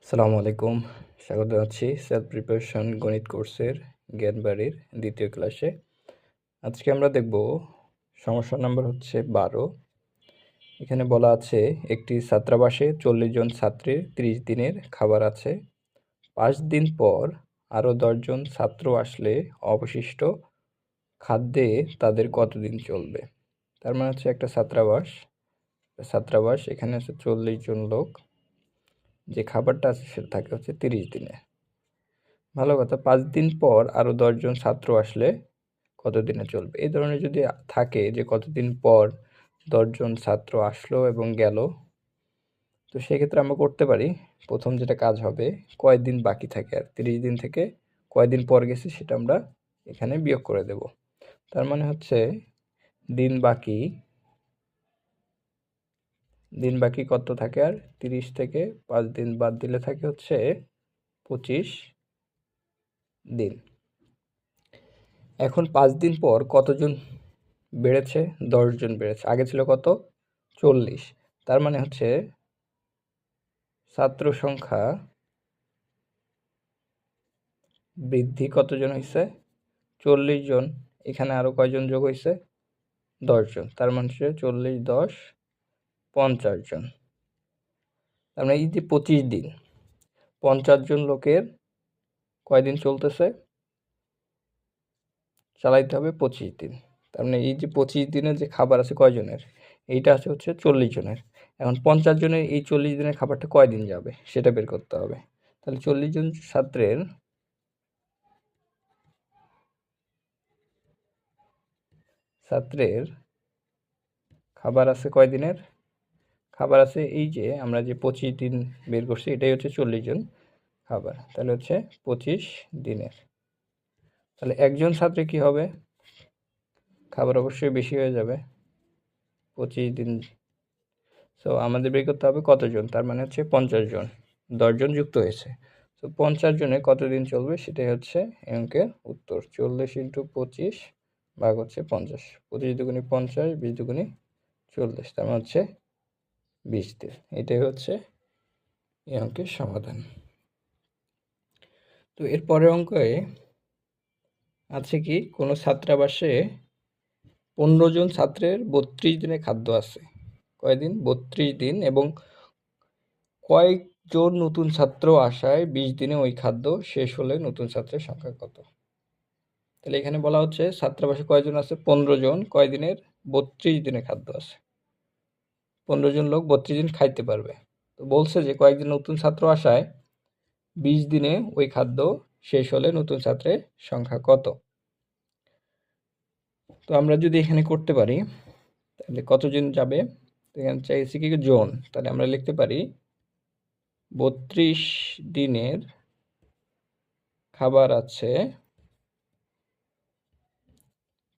আসসালামু আলাইকুম। স্বাগত জানাচ্ছি সেলফ প্রিপারেশন গণিত কোর্সের জ্ঞানবাড়ির দ্বিতীয় ক্লাসে। আজকে আমরা দেখব সমস্যা নাম্বার হচ্ছে 12। এখানে বলা আছে একটি ছাত্রাবাসে 40 জন ছাত্রীর 30 দিনের খাবার আছে। 5 দিন পর আরও 10 জন ছাত্র আসলে অবশিষ্ট খাদ্যে তাদের কতদিন চলবে? তার মানে হচ্ছে একটা ছাত্রাবাস এখানে আছে 40 জন লোক, যে খাবারটা আছে সেটা থাকে হচ্ছে 30 দিনে। ভালো কথা, 5 দিন পর আরও 10 জন ছাত্র আসলে কতদিনে চলবে? এই ধরনের যদি থাকে যে কতদিন পর 10 জন ছাত্র আসলো এবং গেল, তো সেক্ষেত্রে আমরা করতে পারি, প্রথম যেটা কাজ হবে, কয়দিন বাকি থাকে আর 30 দিন থেকে কয়দিন পর গেছে সেটা আমরা এখানে বিয়োগ করে দেব। তার মানে হচ্ছে দিন বাকি কত থাকে, আর 30 থেকে 5 দিন বাদ দিলে থাকে হচ্ছে 25 দিন। এখন 5 দিন পর কতজন বেড়েছে? 10 জন বেড়েছে। আগে ছিল কত? 40। তার মানে হচ্ছে ছাত্র সংখ্যা বৃদ্ধি কতজন হয়েছে? 40 জন। এখানে আরও কয়জন যোগ হয়েছে? 10 জন। তার মানে হচ্ছে 40, 10, 50 জন। তার মানে এই যে 25 দিন, 50 জন লোকের কয়দিন চলতেছে? চালাইতে হবে 25 দিন। তার মানে এই যে 25 দিনের যে খাবার আছে কয়জনের? এইটা আছে হচ্ছে 40 জনের। এখন 50 জনের এই 40 দিনের খাবারটা কয়দিন যাবে সেটা বের করতে হবে। তাহলে 40 জন ছাত্রের খাবার আছে কয়দিনের? খাবার আছে এই যে আমরা যে 25 দিন বের করছি, এটাই হচ্ছে 40 জন খাবার, তাহলে হচ্ছে 25 দিনের। তাহলে একজন ছাত্রে কি হবে? খাবার অবশ্যই বেশি হয়ে যাবে 25 দিন। সো আমাদের বের করতে হবে কতজন, তার মানে হচ্ছে 50 জন, 10 জন যুক্ত হয়েছে। তো 50 জনে কতদিন চলবে সেটাই হচ্ছে এই অঙ্কের উত্তর। 40 ইন্টু 25 ভাগ হচ্ছে 50। 25 দুগুণি 50, 20 দুগুণি 40, তার মানে হচ্ছে 20 দিন। এটাই হচ্ছে এই অঙ্কের সমাধান। তো এর পরের অঙ্কে আছে কি, কোনো ছাত্রাবাসে 15 জন ছাত্রের 32 দিনের খাদ্য আছে। কয়দিন? 32 দিন। এবং কয়েকজন নতুন ছাত্র আসায় 20 দিনে ওই খাদ্য শেষ হলে নতুন ছাত্রের সংখ্যা কত? তাহলে এখানে বলা হচ্ছে ছাত্রাবাসে কয়জন আছে? 15 জন। কয়দিনের? 32 দিনের খাদ্য আছে। 15 জন লোক 32 দিন খাইতে পারবে। তো বলছে যে কয়েকজন নতুন ছাত্র আসায় 20 দিনে ওই খাদ্য শেষ হলে নতুন ছাত্রের সংখ্যা কত? তো আমরা যদি এখানে করতে পারি তাহলে কতজন যাবে? এখানে চাইছি কি জন, তাহলে আমরা লিখতে পারি 32 দিনের খাবার আছে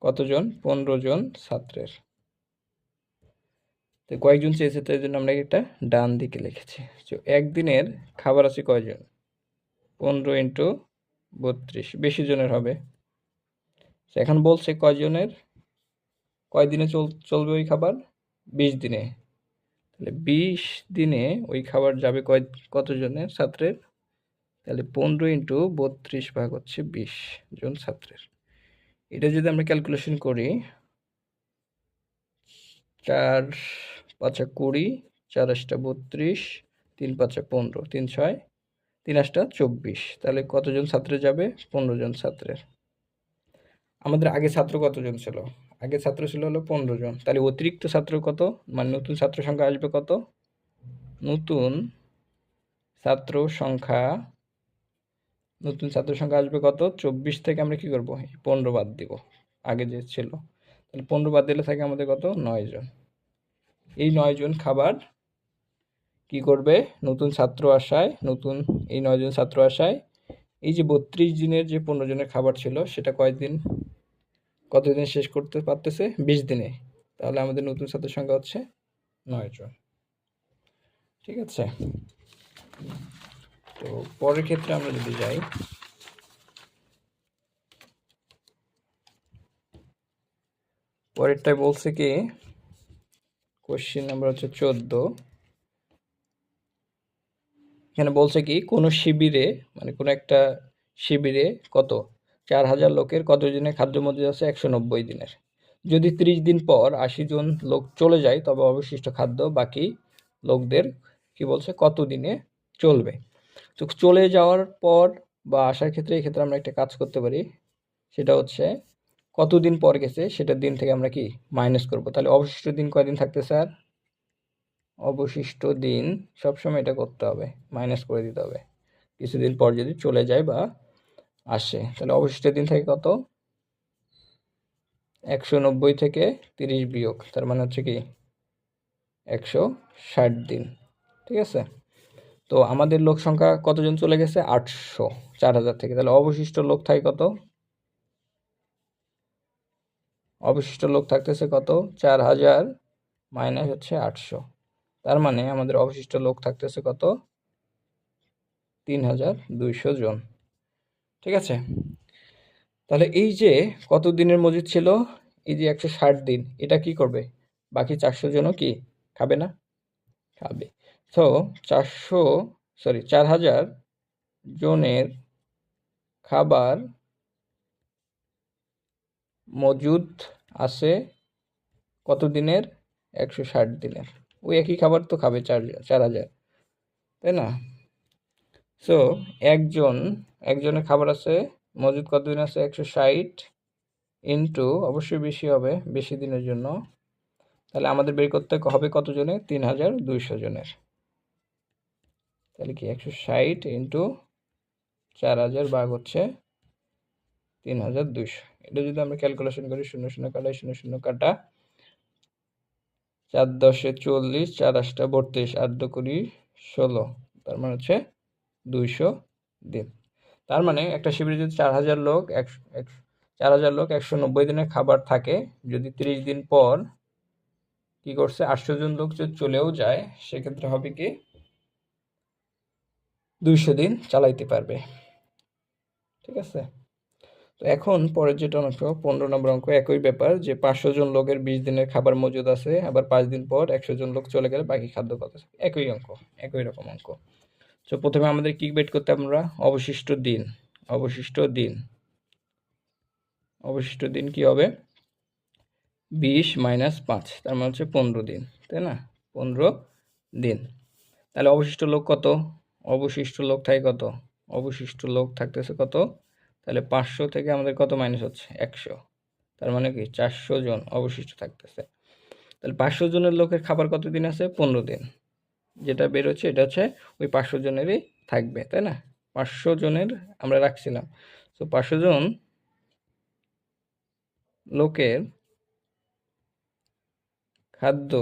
কতজন? 15 জন ছাত্রের। তো কয়েকজন চেয়েছে, তাই জন্য আমরা এটা ডান দিকে লিখেছি। তো একদিনের খাবার আছে কয়জন? 15 ইন্টু 32, বেশি জনের হবে। এখন বলছে কয়দিনে চলবে ওই খাবার? 20 দিনে। তাহলে 20 দিনে ওই খাবার যাবে কতজনের ছাত্রের? তাহলে 15 ইন্টু 32 ভাগ হচ্ছে 20 জন ছাত্রের। এটা যদি আমরা ক্যালকুলেশন করি, 4 5 20, 4 32, 3 5 15, 3 6, 3 8 24। তাহলে কতজন ছাত্র যাবে? 15 জন ছাত্রের। আমাদের আগে ছাত্র কতজন ছিল? আগে ছাত্র ছিল হলো 15 জন। তাহলে অতিরিক্ত ছাত্র কত, মানে নতুন ছাত্র সংখ্যা আসবে কত? নতুন ছাত্র সংখ্যা আসবে কত? 24 থেকে আমরা কি করব? 15 বাদ দিব, আগে যে ছিল। তাহলে 15 বাদ দিলে থাকে আমাদের কত? 9 জন। এই 9 জন খাবার কি করবে? নতুন ছাত্র আসায়, এই 9 জন ছাত্র আসায় এই যে 32 দিনের যে 15 জনের খাবার ছিল সেটা কতদিনে শেষ করতে পারতেছে? 20 দিনে। তাহলে আমাদের নতুন ছাত্রের সংখ্যা হচ্ছে 9 জন। ঠিক আছে? তো পরের ক্ষেত্রে আমরা যদি যাই, পরেরটাই বলছে কি, কোশ্চেন নাম্বার হচ্ছে 14। এখানে বলছে কি কোনো শিবিরে মানে কোনো একটা শিবিরে কত 4000 লোকের কত দিনের খাদ্য মজুদ আছে 190 দিনের। যদি 30 দিন পর 80 জন লোক চলে যায় তবে অবশিষ্ট খাদ্য বাকি লোকদের কি বলছে কত দিনে চলবে। তো চলে যাওয়ার পর বা আসার ক্ষেত্রে এক্ষেত্রে আমরা একটা কাজ করতে পারি, সেটা হচ্ছে কতদিন পর গেছে সেটার দিন থেকে আমরা কি মাইনাস করব। তাহলে অবশিষ্ট দিন কয়দিন থাকতে স্যার, অবশিষ্ট দিন সবসময় এটা করতে হবে, মাইনাস করে দিতে হবে কিছুদিন পর যদি চলে যায় বা আসে। তাহলে অবশিষ্ট দিন থাকে কত 190 থেকে 30 বিয়োগ, তার মানে হচ্ছে কি 160 দিন। ঠিক আছে, তো আমাদের লোক সংখ্যা কতজন চলে গেছে 800 4000 থেকে, তাহলে অবশিষ্ট লোক থাকে কত, অবশিষ্ট লোক থাকতেছে কত 4000 মাইনাস হচ্ছে 800, তার মানে আমাদের অবশিষ্ট লোক থাকতেছে কত 3200 জন। ঠিক আছে, তাহলে এই যে কত দিনের মজুদ ছিল, এই যে 160 দিন, এটা কি করবে বাকি 400 জনও কি খাবে না, খাবে। তো 4000 জনের খাবার মজুদ আছে কত দিনের 160 দিনের, ওই একই খাবার তো খাবে 4000, তাই না। সো একজনের খাবার আছে মজুদ কতদিন আছে 160 ইন্টু অবশ্যই বেশি হবে বেশি দিনের জন্য, তাহলে আমাদের বের করতে হবে কত জনের 3200 জনের। তাহলে কি 160 ইন্টু 4000 ভাগ হচ্ছে 3200, এটা যদি আমরা ক্যালকুলেশন করি 0 0 কাটা 0 0 কাটা 4 10 40 4 8 32 8 2 20 16, তার মানে হচ্ছে 200 দিন। তার মানে একটা শিবিরে যদি 4000 লোক 4000 লোক 190 দিনের খাবার থাকে, যদি 30 দিন পর কি করছে 800 জন লোক যদি চলেও যায় সেক্ষেত্রে হবে কি 200 দিন চালাইতে পারবে। ঠিক আছে, তো এখন পরের যেটা অংশ 15 নম্বর অঙ্ক, একই ব্যাপার যে 500 জন লোকের 20 দিনের খাবার মজুদ আছে, আবার 5 দিন পর 100 জন লোক চলে গেলে বাকি খাদ্য কত, একই অঙ্ক, একই রকম অঙ্ক। তো প্রথমে আমাদের কি বের করতে হবে, আমরা অবশিষ্ট দিন, অবশিষ্ট দিন, অবশিষ্ট দিন কি হবে 20 মাইনাস 5, তার মানে হচ্ছে 15 দিন, তাই না 15 দিন। তাহলে অবশিষ্ট লোক কত, অবশিষ্ট লোক থাকে কত, অবশিষ্ট লোক থাকতেছে কত, তাহলে 500 থেকে আমাদের কত মাইনাস হচ্ছে 100, তার মানে কি 400 জন অবশিষ্ট থাকতেছে। তাহলে 500 জনের লোকের খাবার কত দিন আছে 15 দিন, যেটা বের হচ্ছে এটা হচ্ছে ওই 500 জনেরই থাকবে, তাই না 500 জনের আমরা রাখছিলাম। তো 500 জন লোকের খাদ্য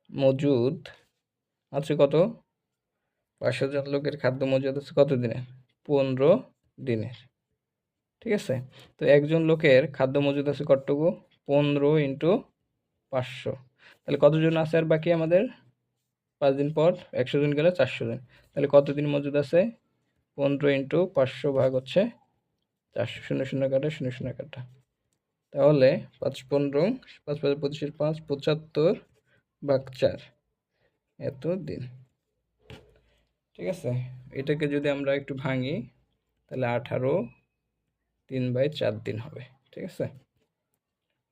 মজুদ আছে কত, 500 জন লোকের খাদ্য মজুদ আছে কত দিনের 15 দিনের। ঠিক আছে, তো একজন লোকের খাদ্য মজুদ আছে কতটুকু 15 ইন্টু 500, তাহলে কতজন আছে আর বাকি আমাদের 5 দিন পর 100 জন গেলে 400 জন, তাহলে কতদিন মজুদ আছে 15 ইন্টু 500 ভাগ হচ্ছে 400, 0 0 কাটা 0 0 কাটা, তাহলে 5 15 5 5 25 5 75 ভাগ 4 এত দিন। ঠিক আছে, এটাকে যদি আমরা একটু ভাঙি তাহলে 18 3/4 দিন হবে। ঠিক আছে,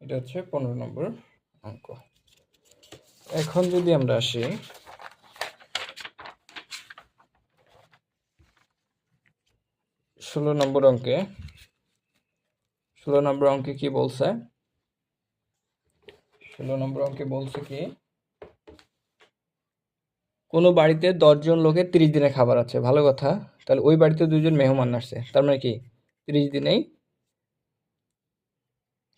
এটা হচ্ছে 15 নম্বর অঙ্ক। এখন যদি আমরা আসি 16 নম্বর অঙ্কে, 16 নম্বর অঙ্কে কি বলছে, 16 নম্বর অঙ্কে বলছে কি কোনো বাড়িতে 10 জন লোকের 30 দিনের খাবার আছে, ভালো কথা। তাহলে ওই বাড়িতে 2 জন মেহমান আসছে, তার মানে কি 30 দিনেই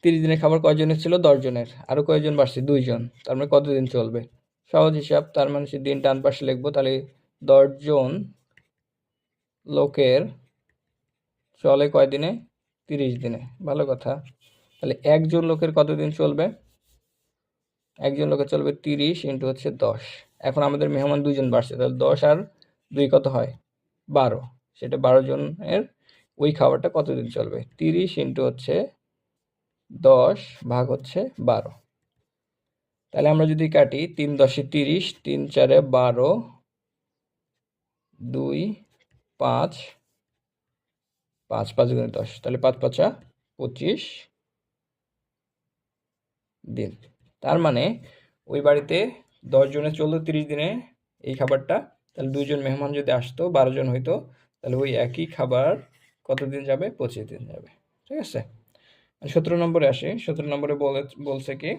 30 দিনের খাবার কয়জনের ছিল 10 জনের, আরো কয়জন বাড়ছে 2 জন, তার মানে কতদিন চলবে, সহজ হিসাব, তার মানে সে দিন ডান পাশে লিখবো, তাহলে 10 জন লোকের চলে কয় দিনে 30 দিনে, ভালো কথা। তাহলে একজন লোকের কতদিন চলবে, একজন লোকের চলবে 30 ইন্টু হচ্ছে 10, এখন আমাদের মেহমান 2 জন বাড়ছে, তাহলে 10 আর 2 কত হয় 12, সেটা 12 জনের ওই খাবারটা কতদিন চলবে 30 ইন্টু হচ্ছে 10 ভাগ হচ্ছে 12, তাহলে আমরা যদি কাটি 3 10 30 3 4 12 2 5 5 5 গুণে 10, তাহলে 5 5 25 দিন। তার মানে ওই বাড়িতে 10 জনে চলতো 30 দিনে এই খাবারটা, তাহলে 2 জন মেহমান যদি আসতো 12 জন হইতো, তাহলে ওই একই খাবার কতদিন যাবে? 25 দিন যাবে। ঠিক আছে, 17 নম্বরে আসি। 17 নম্বরে বলছে কি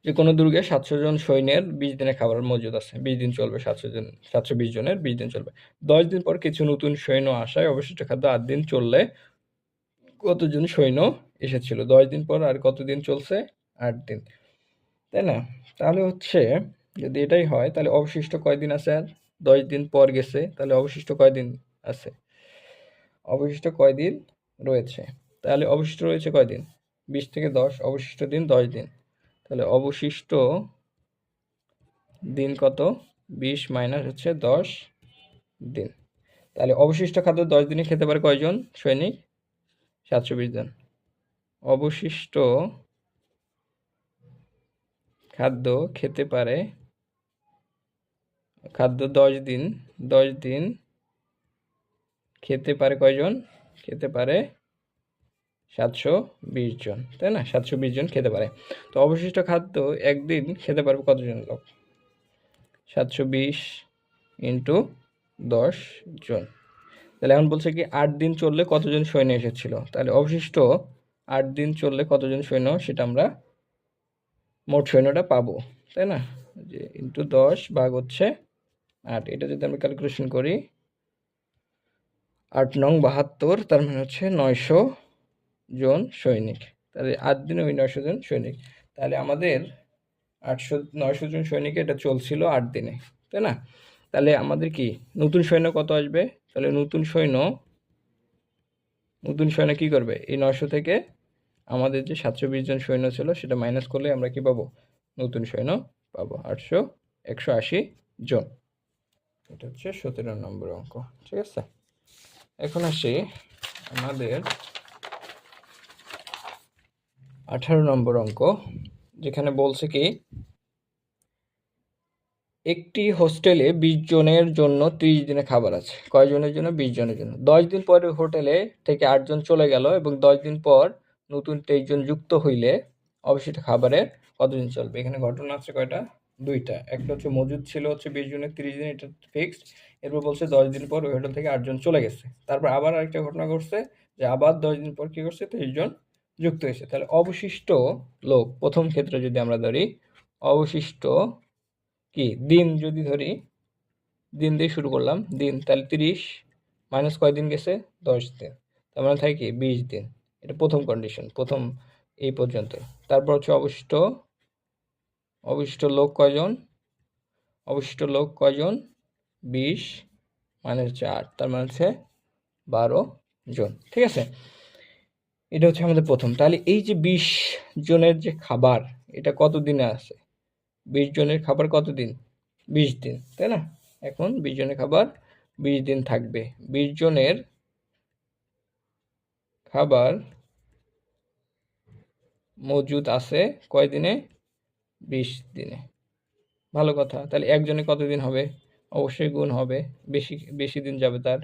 যে কোনো দুর্গে 700 জন সৈন্যের 20 দিনের খাবার মজুদ আছে, 20 দিন চলবে, 720 জনের 20 দিন চলবে। 10 দিন পর কিছু নতুন সৈন্য আসায় অবশিষ্ট খাদ্য 8 দিন চললে কতজন সৈন্য এসেছিল? 10 দিন পর আর কতদিন চলছে? 8 দিন, তাই না? তাহলে হচ্ছে যদি এটাই হয় তাহলে অবশিষ্ট কয়দিন আছে? আর 10 দিন পর গেছে, তাহলে অবশিষ্ট কয়দিন আছে? অবশিষ্ট কয়দিন রয়েছে? তাহলে অবশিষ্ট রয়েছে কয়দিন? 20 থেকে 10, অবশিষ্ট দিন 10 দিন, তাহলে অবশিষ্ট দিন কত? 20 মাইনাস হচ্ছে 10 দিন। তাহলে অবশিষ্ট খাদ্য 10 দিনে খেতে পারে কয়জন সৈনিক? 720 জন। অবশিষ্ট খাদ্য খেতে পারে, খাদ্য 10 দিন খেতে পারে কয়জন? খেতে পারে 720 জন, তাই না? 720 জন খেতে পারে। তো অবশিষ্ট খাদ্য একদিন খেতে পারবে কতজন লোক? 720 ইন্টু 10 জন। তাহলে এখন বলছে কি 8 দিন চললে কতজন সৈন্য এসেছিল? তাহলে অবশিষ্ট 8 দিন চললে কতজন সৈন্য, সেটা আমরা মোট সৈন্যটা পাবো, তাই না? যে ইন্টু 10 ভাগ হচ্ছে 8, এটা যদি আমরা ক্যালকুলেশন করি 8 নং 72, তার মানে হচ্ছে 900 জন সৈনিক। তাহলে 8 দিনে ওই 900 জন সৈনিক। তাহলে আমাদের 900 জন সৈনিক এটা চলছিল 8 দিনে, তাই না? তাহলে আমাদের কি নতুন সৈন্য কত আসবে? তাহলে নতুন সৈন্য কি করবে? এই 900 থেকে আমাদের যে 720 জন সৈন্য ছিল সেটা মাইনাস করলে আমরা কি পাবো? নতুন সৈন্য পাবো 180 জন। এটা হচ্ছে 17 নম্বর অঙ্ক। ঠিক আছে, এখন আসি আমাদের 18 নম্বর অঙ্ক, যেখানে বলছে কি একটি হোস্টেলে 20 জনের জন্য 30 দিনে খাবার আছে। কয়জনের জন্য? 20 জনের জন্য। 10 দিন পরে হোটেলে থেকে 8 জন চলে গেল এবং 10 দিন পর নতুন 23 জন যুক্ত হইলে অবশিষ্ট খাবারের কতদিন চলবে? এখানে ঘটনা আছে কয়টা? 2টা। একটা হচ্ছে মজুদ ছিল হচ্ছে 20 জনের 30 দিন, এটা ফিক্সড। এরপর বলছে 10 দিন পর ওই হোটেল থেকে 8 জন চলে গেছে। তারপর আবার আরেকটা ঘটনা ঘটছে যে আবার 10 দিন পর কি করছে? 23 জন যুক্ত হয়েছে। তাহলে অবশিষ্ট লোক, প্রথম ক্ষেত্রে যদি আমরা ধরি অবশিষ্ট কি দিন, যদি ধরি দিন দিয়ে শুরু করলাম, দিন, তাহলে 30 মাইনাস কয়দিন গেছে? 10 দিন, তার মানে থাকে কি 20 দিন। এটা প্রথম কন্ডিশন, প্রথম এই পর্যন্ত। তারপর হচ্ছে অবশিষ্ট লোক কয়জন? অবশিষ্ট লোক কয়জন? 20 মাইনাস হচ্ছে 8, তার মানে হচ্ছে 12 জন। ঠিক আছে, এটা হচ্ছে আমাদের প্রথম। তাহলে এই যে 20 জনের যে খাবার, এটা কত দিনে আছে? 20 জনের খাবার কত দিন? 20 দিন, তাই না? এখন 20 জনের খাবার 20 দিন থাকবে। 20 জনের খাবার মজুদ আছে কয় দিনে? 20 দিনে। ভালো কথা। তাহলে একজনে কতদিন হবে? অবশ্যই গুণ হবে, বেশি বেশি দিন যাবে তার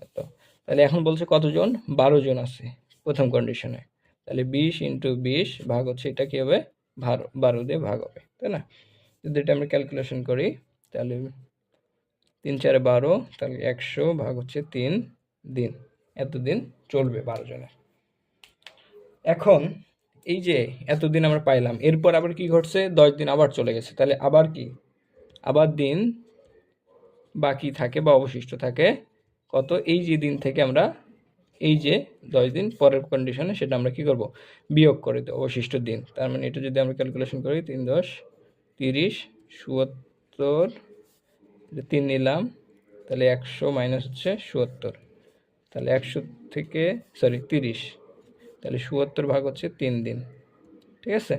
এত। তাহলে এখন বলছে কতজন? 12 জন আছে প্রথম কন্ডিশনে। তাহলে 20 ইন্টু 20 ভাগ হচ্ছে, এটা কি হবে? 12 দিয়ে ভাগ হবে, তাই না? যদি এটা আমরা ক্যালকুলেশন করি তাহলে 3 4 12, তাহলে 100 ভাগ হচ্ছে 3 দিন, এতদিন চলবে 12 জনের। এখন এই যে এতদিন আমরা পাইলাম, এরপর আবার কি ঘটছে? 10 দিন আবার চলে গেছে, তাহলে আবার কি? আবার দিন বাকি থাকে বা অবশিষ্ট থাকে কত? এই যে দিন থেকে আমরা এই যে 10 দিন পরের কন্ডিশনে, সেটা আমরা কি করব? বিয়োগ করে দেব অবশিষ্ট দিন। তার মানে এটা যদি আমরা ক্যালকুলেশন করি 3 10 30 77, 3 নিলাম, তাহলে 100 মাইনাস হচ্ছে 77, তাহলে 100 থেকে 30, তাহলে 77 ভাগ হচ্ছে 3 দিন। ঠিক আছে,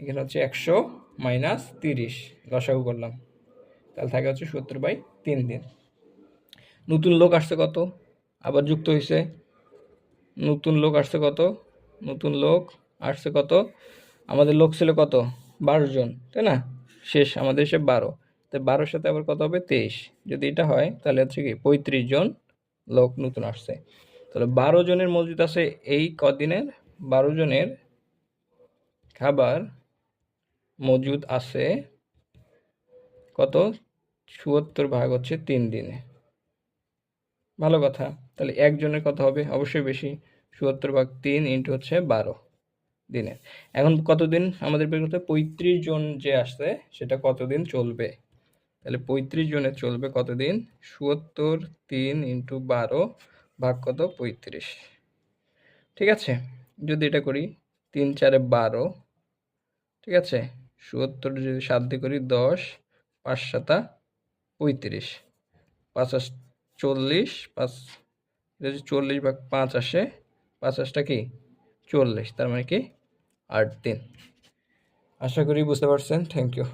এখানে হচ্ছে 100 মাইনাস 30 লসাগু করলাম, তাহলে থাকে হচ্ছে 70/3 দিন। নতুন লোক আসছে কত? আবার যুক্ত হয়েছে নতুন লোক আসছে কত? নতুন লোক আসছে কত? আমাদের লোক ছিল কত? 12 জন, তাই না? শেষ আমাদের সে 12, তো 12-র সাথে আবার কত হবে 23। যদি এটা হয় তাহলে হচ্ছে কি 35 জন লোক নতুন আসছে। তাহলে 12 জনের মজুদ আছে এই কদিনের, 12 জনের খাবার মজুদ আছে কত, ৭৪ ভাগ হচ্ছে 3 দিনে। ভালো কথা। তাহলে একজনের কত হবে, অবশ্যই বেশি, ৭৪ ভাগ 3 ইন্টু হচ্ছে 12 দিনের। এখন কতদিন আমাদের বের করতে হবে, 35 জন যে আসছে সেটা কতদিন চলবে। তাহলে 35 জনের চলবে কতদিন, ৭৪ 3 ইন্টু 12 ভাগ কত 35। ঠিক আছে, যদি এটা করি 3 4 12, ঠিক আছে, ৭৪ যদি 7 দিয়ে করি 10, 5 7 35, 5 8 40, 5 যদি 40 ভাগ 5 আসে, 5 8টা কি 40, তার মানে কি 8 দিন। আশা করি বুঝতে পারছেন। Thank you.